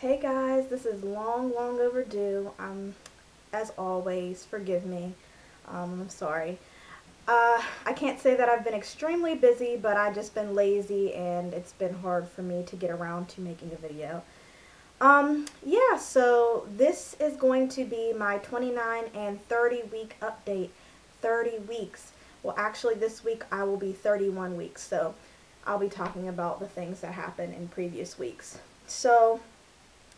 Hey guys, this is long overdue. As always, forgive me. I'm sorry. I can't say that I've been extremely busy, but I've just been lazy and it's been hard for me to get around to making a video. Yeah, so this is going to be my 29 and 30 week update. 30 weeks. Well, actually this week I will be 31 weeks, so I'll be talking about the things that happened in previous weeks. So,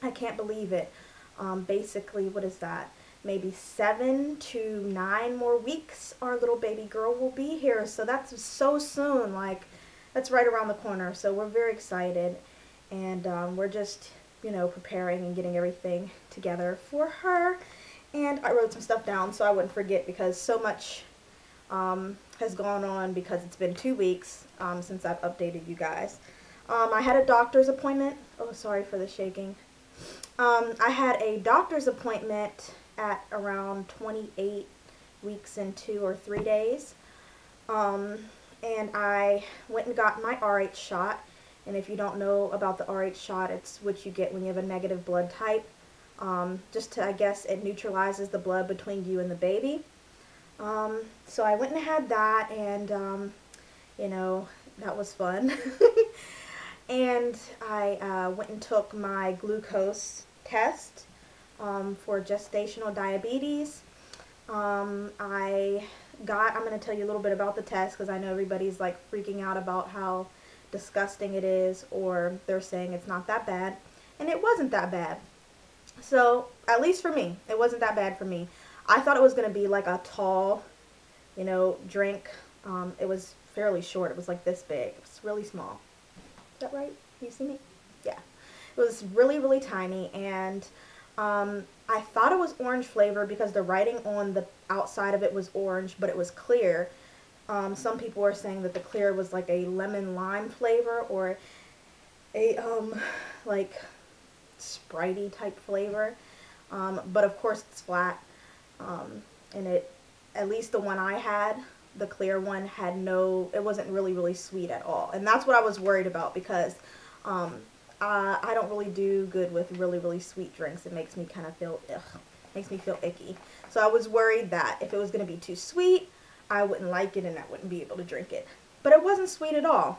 I can't believe it. Basically, what is that? Maybe 7 to 9 more weeks our little baby girl will be here. So that's so soon. Like, that's right around the corner. So we're very excited. And we're just, preparing and getting everything together for her. And I wrote some stuff down so I wouldn't forget because so much has gone on because it's been 2 weeks since I've updated you guys. I had a doctor's appointment. Oh, sorry for the shaking. I had a doctor's appointment at around 28 weeks and 2 or 3 days. And I went and got my RH shot. And if you don't know about the RH shot, it's what you get when you have a negative blood type. Just to, I guess, it neutralizes the blood between you and the baby. So I went and had that, and, that was fun. And I went and took my glucose test for gestational diabetes. I'm going to tell you a little bit about the test because I know everybody's like freaking out about how disgusting it is, or they're saying it's not that bad. And it wasn't that bad. So, at least for me, it wasn't that bad for me. I thought it was going to be like a tall, drink. It was fairly short. It was like this big. It was really small. Is that right? Can you see me? Yeah. It was really tiny, and I thought it was orange flavor because the writing on the outside of it was orange, but it was clear. Some people were saying that the clear was like a lemon lime flavor or a like Spritey type flavor. But of course it's flat. And it, at least the one I had, the clear one, had no, it wasn't really sweet at all. And that's what I was worried about because I don't really do good with really sweet drinks. It makes me kind of feel, makes me feel icky. So I was worried that if it was going to be too sweet, I wouldn't like it and I wouldn't be able to drink it. But it wasn't sweet at all.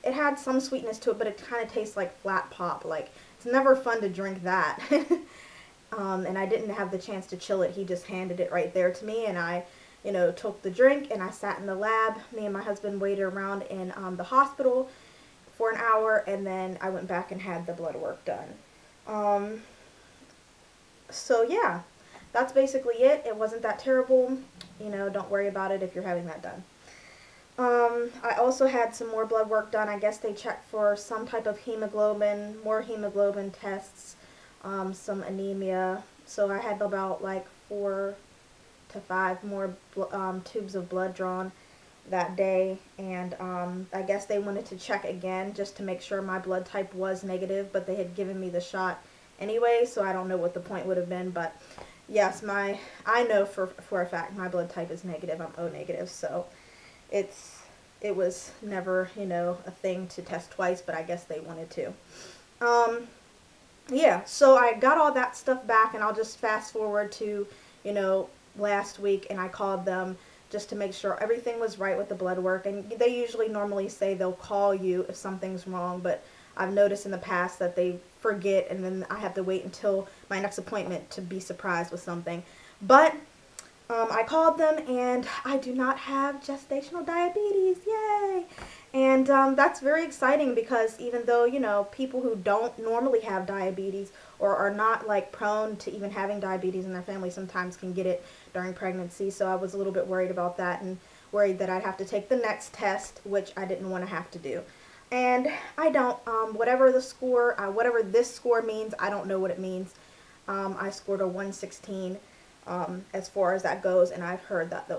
It had some sweetness to it, but it kind of tastes like flat pop. Like, it's never fun to drink that. And I didn't have the chance to chill it. He just handed it right there to me, and I, took the drink, and I sat in the lab. Me and my husband waited around in the hospital for an hour, and then I went back and had the blood work done. So yeah, that's basically it. It wasn't that terrible. Don't worry about it if you're having that done. I also had some more blood work done. I guess they checked for some type of hemoglobin, more hemoglobin tests, some anemia. So I had about like 4 to 5 more tubes of blood drawn that day, and I guess they wanted to check again just to make sure my blood type was negative, but they had given me the shot anyway, so I don't know what the point would have been. But yes, I know for a fact my blood type is negative. I'm O negative, so it was never, a thing to test twice, but I guess they wanted to. Yeah, so I got all that stuff back, and I'll just fast forward to, last week, and I called them just to make sure everything was right with the blood work. And they usually normally say they'll call you if something's wrong, but I've noticed in the past that they forget, and then I have to wait until my next appointment to be surprised with something. But I called them, and I do not have gestational diabetes. Yay! And that's very exciting because even though, people who don't normally have diabetes or are not like prone to even having diabetes in their family sometimes can get it during pregnancy. So I was a little bit worried about that and worried that I'd have to take the next test, which I didn't want to have to do. And I don't, whatever the score, whatever this score means, I don't know what it means. I scored a 116 as far as that goes, and I've heard that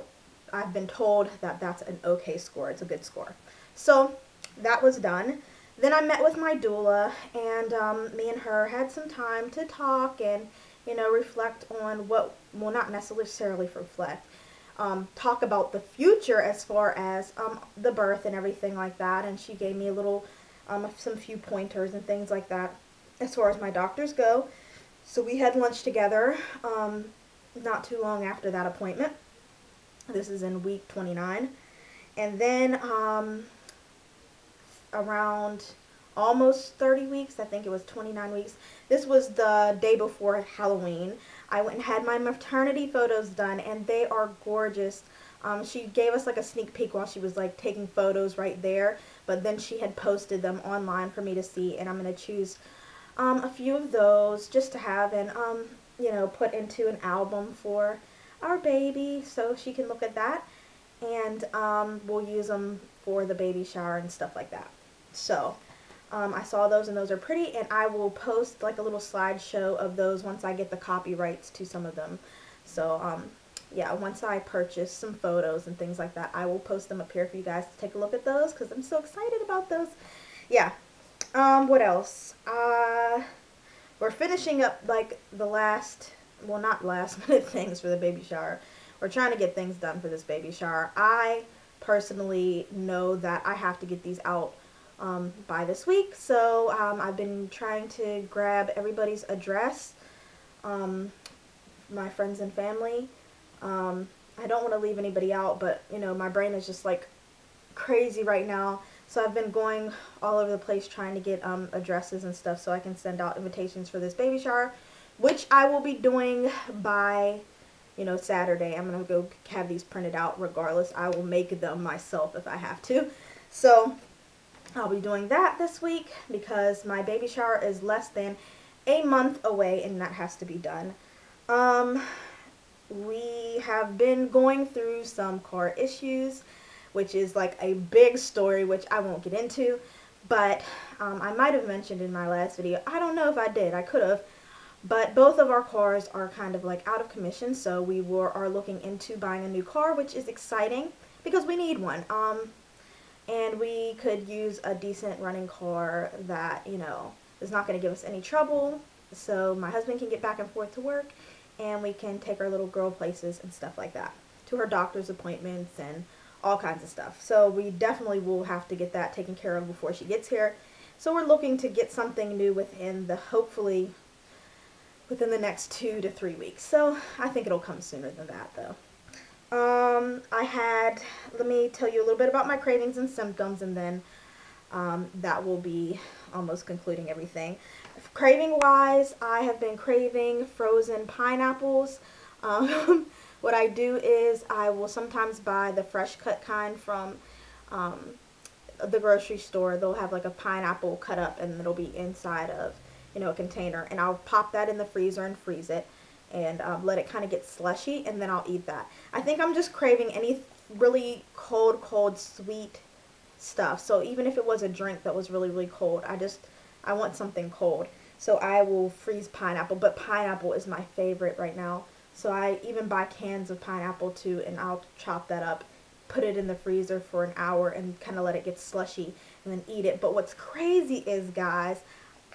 I've been told that that's an okay score. It's a good score. So that was done. Then I met with my doula, and me and her had some time to talk and, reflect on well, not necessarily reflect, talk about the future as far as the birth and everything like that. And she gave me a little, some few pointers and things like that. as far as my doctors go. So we had lunch together not too long after that appointment. This is in week 29. And then around almost 30 weeks, I think it was 29 weeks. This was the day before Halloween. I went and had my maternity photos done, and they are gorgeous. She gave us like a sneak peek while she was like taking photos right there, but then she had posted them online for me to see, and I'm going to choose a few of those just to have and you know, put into an album for our baby so she can look at that, and we'll use them for the baby shower and stuff like that. So I saw those, and those are pretty, and I will post like a little slideshow of those once I get the copyrights to some of them. So yeah, once I purchase some photos and things like that, I will post them up here for you guys to take a look at those, because I'm so excited about those. Yeah. What else? We're finishing up like the last, well, not last minute things for the baby shower. We're trying to get things done for this baby shower. I personally know that I have to get these out by this week, so I've been trying to grab everybody's address, my friends and family. I don't want to leave anybody out, but you know, my brain is just like crazy right now, so I've been going all over the place trying to get addresses and stuff so I can send out invitations for this baby shower, which I will be doing by, you know, Saturday. I'm gonna go have these printed out regardless. I will make them myself if I have to. So I'll be doing that this week because my baby shower is less than a month away, and that has to be done. We have been going through some car issues, which is like a big story, which I won't get into, but I might have mentioned in my last video. I don't know if I did. I could have. But both of our cars are kind of like out of commission, so we are looking into buying a new car, which is exciting because we need one. And we could use a decent running car that, you know, is not going to give us any trouble, so my husband can get back and forth to work, and we can take our little girl places and stuff like that, to her doctor's appointments and all kinds of stuff. So we definitely will have to get that taken care of before she gets here. So we're looking to get something new within the, hopefully, within the next 2 to 3 weeks. So I think it'll come sooner than that, though. Let me tell you a little bit about my cravings and symptoms, and then that will be almost concluding everything. Craving wise, I have been craving frozen pineapples. What I do is I will sometimes buy the fresh cut kind from the grocery store. They'll have like a pineapple cut up, and it'll be inside of, you know, a container, and I'll pop that in the freezer and freeze it, and let it kind of get slushy, and then I'll eat that. I think I'm just craving any really cold sweet stuff. So even if it was a drink that was really cold, I want something cold. So I will freeze pineapple, but pineapple is my favorite right now. So I even buy cans of pineapple too, and I'll chop that up, put it in the freezer for an hour, and kind of let it get slushy, and then eat it. But what's crazy is, guys,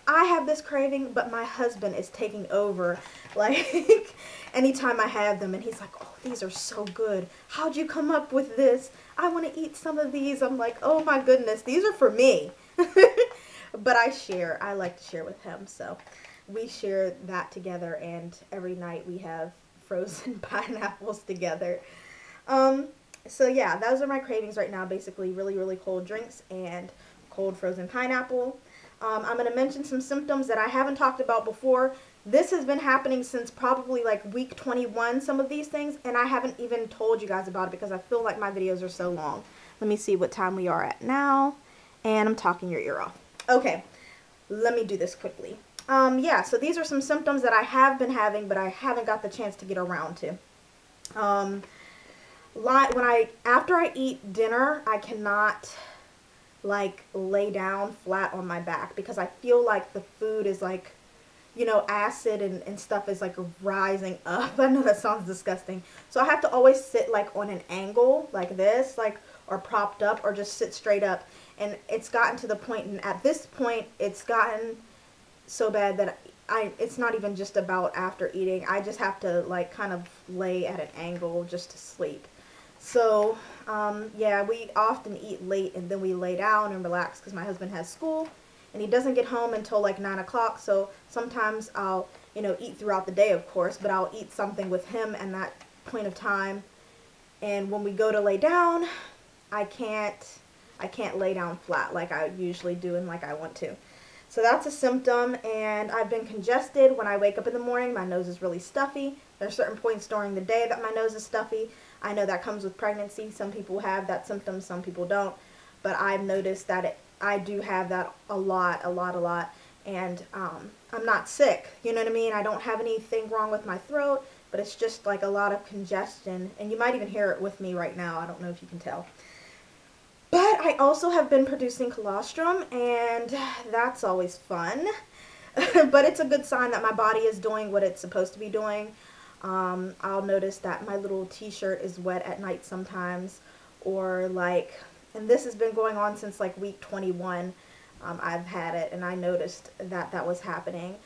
I have this craving, but my husband is taking over, like, anytime I have them, and he's like, oh, these are so good. How'd you come up with this? I want to eat some of these. I'm like, oh my goodness, these are for me. But I like to share with him, so we share that together, and every night we have frozen pineapples together. So yeah, those are my cravings right now, basically really cold drinks and cold frozen pineapple. I'm going to mention some symptoms that I haven't talked about before. This has been happening since probably like week 21, some of these things, and I haven't even told you guys about it because I feel like my videos are so long. Let me see what time we are at now, and I'm talking your ear off. Okay, let me do this quickly. Yeah, so these are some symptoms that I have been having, but I haven't got the chance to get around to. After I eat dinner, I cannot like lay down flat on my back because I feel like the food is like, you know, acid and stuff is like rising up. I know that sounds disgusting. So I have to always sit like on an angle like this, like, or propped up, or just sit straight up. And it's gotten to the point, and at this point it's gotten so bad that it's not even just about after eating. I just have to like kind of lay at an angle just to sleep. So yeah, we often eat late, and then we lay down and relax because my husband has school and he doesn't get home until like 9 o'clock. So sometimes I'll, eat throughout the day, of course, but I'll eat something with him at that point of time. And when we go to lay down, I can't lay down flat like I usually do and like I want to. So that's a symptom, and I've been congested. When I wake up in the morning, my nose is really stuffy. There are certain points during the day that my nose is stuffy. I know that comes with pregnancy. Some people have that symptom, some people don't. But I've noticed that I do have that a lot. And I'm not sick, you know what I mean? I don't have anything wrong with my throat, but it's just like a lot of congestion. And you might even hear it with me right now. I don't know if you can tell. But I also have been producing colostrum, and that's always fun. But it's a good sign that my body is doing what it's supposed to be doing. I'll notice that my little t-shirt is wet at night sometimes, or like, and this has been going on since like week 21. I've had it, and I noticed that that was happening.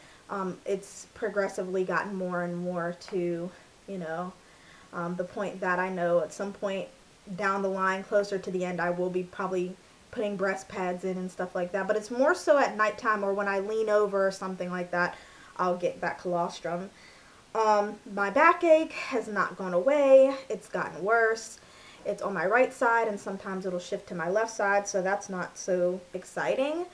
It's progressively gotten more and more to, the point that I know at some point down the line, closer to the end, I will be probably putting breast pads in and stuff like that. But it's more so at nighttime, or when I lean over or something like that, I'll get that colostrum. My backache has not gone away. It's gotten worse. It's on my right side, and sometimes it'll shift to my left side, so that's not so exciting.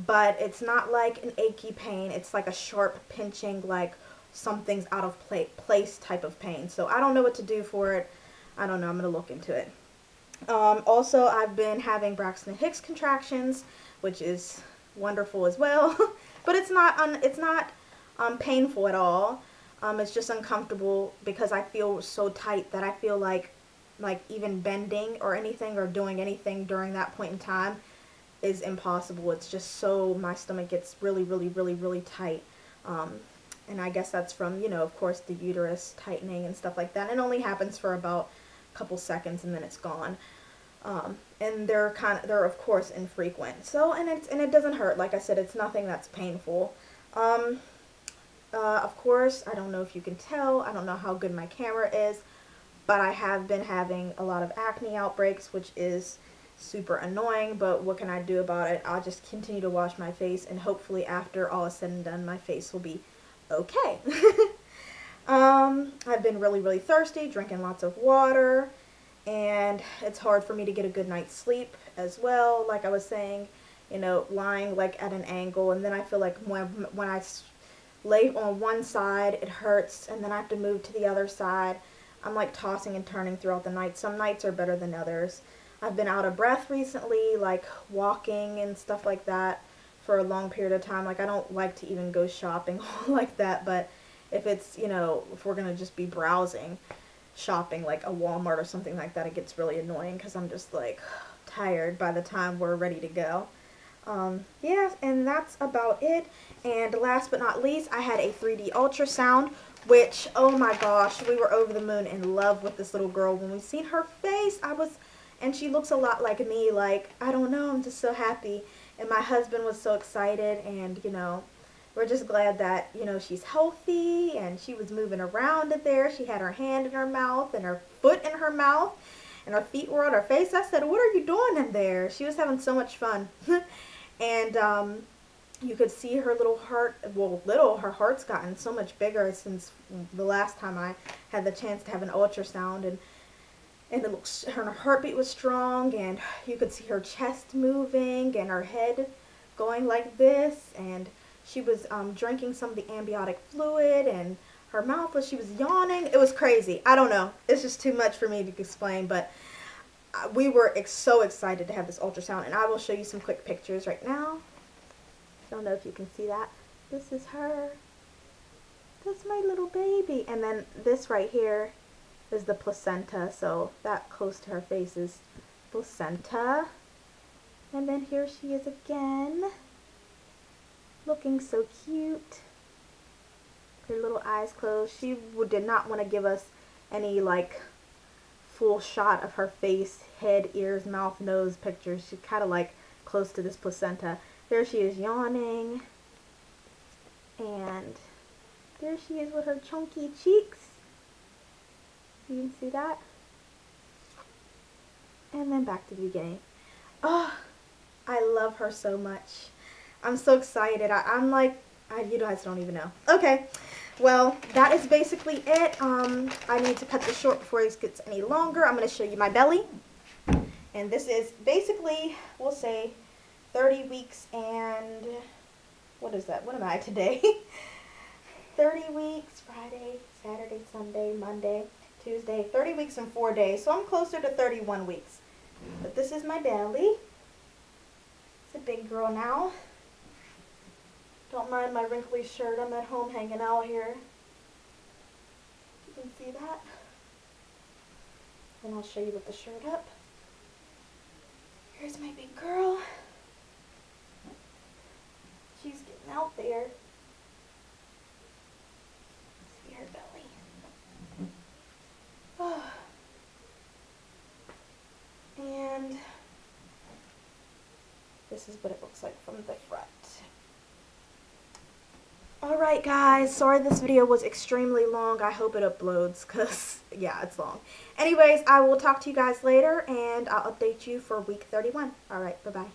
But it's not like an achy pain. It's like a sharp pinching, like something's out of place type of pain. So I don't know what to do for it. I don't know. I'm going to look into it. Also, I've been having Braxton Hicks contractions, which is wonderful as well. But it's not painful at all. It's just uncomfortable because I feel so tight that I feel like even bending or anything or doing anything during that point in time is impossible. It's just so, my stomach gets really tight. And I guess that's from, of course, the uterus tightening and stuff like that. It only happens for about a couple seconds and then it's gone. And they're of course infrequent. So, and it doesn't hurt. Like I said, it's nothing that's painful. Of course, I don't know if you can tell. I don't know how good my camera is, but I have been having a lot of acne outbreaks, which is super annoying, but what can I do about it? I'll just continue to wash my face, and hopefully after all is said and done, my face will be okay. I've been really thirsty, drinking lots of water, and it's hard for me to get a good night's sleep as well. Like I was saying, lying like at an angle, and then I feel like when I lay on one side, it hurts, and then I have to move to the other side. I'm like tossing and turning throughout the night. Some nights are better than others. I've been out of breath recently, like walking and stuff like that for a long period of time. Like, I don't like to even go shopping like that, but if it's, if we're going to just be browsing, shopping like a Walmart or something like that, it gets really annoying because I'm just like tired by the time we're ready to go. Yeah, and that's about it. And last but not least, I had a 3D ultrasound, which, oh my gosh, we were over the moon in love with this little girl. When we seen her face, and she looks a lot like me, like, I don't know, I'm just so happy. And my husband was so excited, and, we're just glad that, she's healthy, and she was moving around in there. She had her hand in her mouth, and her foot in her mouth, and her feet were on her face. I said, what are you doing in there? She was having so much fun. And, you could see her little heart, her heart's gotten so much bigger since the last time I had the chance to have an ultrasound, and her heartbeat was strong, and you could see her chest moving, and her head going like this, and she was drinking some of the amniotic fluid, and her mouth she was yawning. It was crazy. I don't know. It's just too much for me to explain, but we were so excited to have this ultrasound, and I will show you some quick pictures right now. Don't know if you can see that. This is her. That's my little baby. And then this right here is the placenta. So that close to her face is placenta. And then here she is again. Looking so cute. Her little eyes closed. She did not want to give us any like full shot of her face, head, ears, mouth, nose pictures. She's kind of like close to this placenta. There she is yawning, and there she is with her chunky cheeks. You can see that. And then back to the beginning. Oh, I love her so much. I'm so excited. I'm like, you guys don't even know. Okay, well, that is basically it. I need to cut this short before it gets any longer. I'm going to show you my belly. And this is basically, we'll say, 30 weeks and, what is that? What am I today? 30 weeks, Friday, Saturday, Sunday, Monday, Tuesday, 30 weeks and 4 days. So I'm closer to 31 weeks. But this is my belly. It's a big girl now. Don't mind my wrinkly shirt. I'm at home hanging out here. You can see that. And I'll show you with the shirt up. Here's my big girl. She's getting out there. See her belly. Oh. And this is what it looks like from the front. Alright guys, sorry this video was extremely long. I hope it uploads because, yeah, it's long. Anyways, I will talk to you guys later and I'll update you for week 31. Alright, bye-bye.